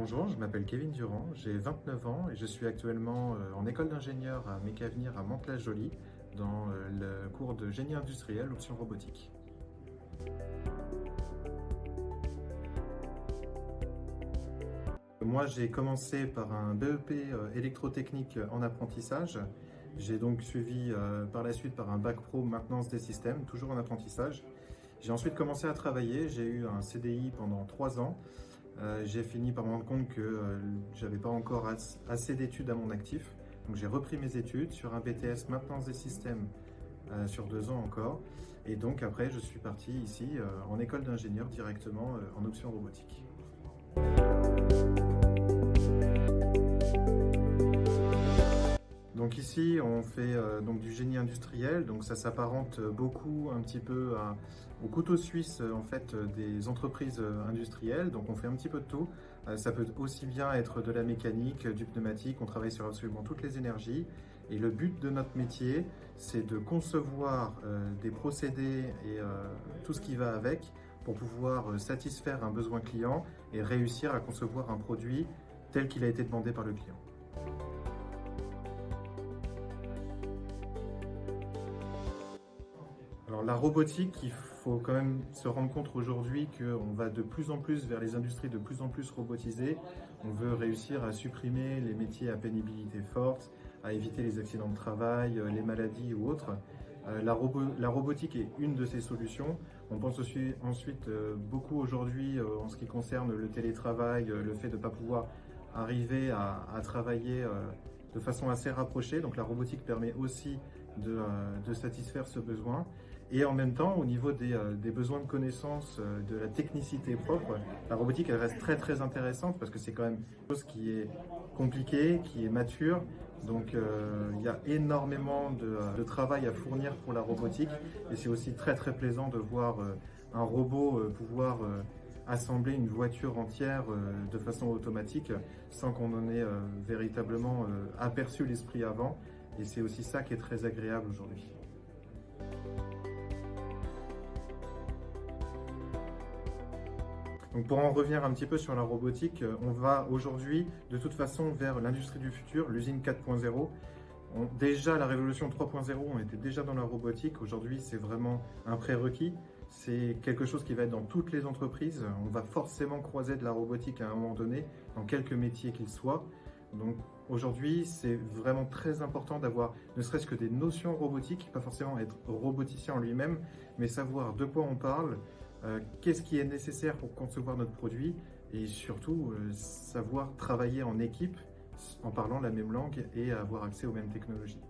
Bonjour, je m'appelle Kevin Durand, j'ai 29 ans et je suis actuellement en école d'ingénieur à Mécavenir à Mantes-la-Jolie dans le cours de génie industriel option robotique. Moi, j'ai commencé par un BEP électrotechnique en apprentissage. J'ai donc suivi par la suite par un bac pro maintenance des systèmes, toujours en apprentissage. J'ai ensuite commencé à travailler, j'ai eu un CDI pendant 3 ans. J'ai fini par me rendre compte que j'avais pas encore assez d'études à mon actif. Donc j'ai repris mes études sur un BTS maintenance des systèmes sur 2 ans encore. Et donc après, je suis parti ici en école d'ingénieur directement en option robotique. Donc ici, on fait donc du génie industriel, donc ça s'apparente beaucoup un petit peu au couteau suisse en fait des entreprises industrielles. Donc on fait un petit peu de tout. Ça peut aussi bien être de la mécanique, du pneumatique. On travaille sur absolument toutes les énergies. Et le but de notre métier, c'est de concevoir des procédés et tout ce qui va avec pour pouvoir satisfaire un besoin client et réussir à concevoir un produit tel qu'il a été demandé par le client. Alors la robotique, il faut quand même se rendre compte aujourd'hui qu'on va de plus en plus vers les industries de plus en plus robotisées. On veut réussir à supprimer les métiers à pénibilité forte, à éviter les accidents de travail, les maladies ou autres. La robotique est une de ces solutions. On pense aussi ensuite beaucoup aujourd'hui en ce qui concerne le télétravail, le fait de ne pas pouvoir arriver à travailler de façon assez rapprochée. Donc la robotique permet aussi de satisfaire ce besoin. Et en même temps, au niveau des besoins de connaissance, de la technicité propre, la robotique elle reste très intéressante parce que c'est quand même une chose qui est compliquée, qui est mature. Donc il y a énormément de travail à fournir pour la robotique et c'est aussi très plaisant de voir un robot pouvoir assembler une voiture entière de façon automatique sans qu'on en ait véritablement aperçu l'esprit avant. Et c'est aussi ça qui est très agréable aujourd'hui. Donc pour en revenir un petit peu sur la robotique, on va aujourd'hui de toute façon vers l'industrie du futur, l'usine 4.0. Déjà la révolution 3.0, on était déjà dans la robotique. Aujourd'hui, c'est vraiment un prérequis. C'est quelque chose qui va être dans toutes les entreprises. On va forcément croiser de la robotique à un moment donné, dans quelques métiers qu'ils soient. Donc aujourd'hui, c'est vraiment très important d'avoir ne serait-ce que des notions robotiques, pas forcément être roboticien en lui-même, mais savoir de quoi on parle, qu'est-ce qui est nécessaire pour concevoir notre produit et surtout savoir travailler en équipe en parlant la même langue et avoir accès aux mêmes technologies.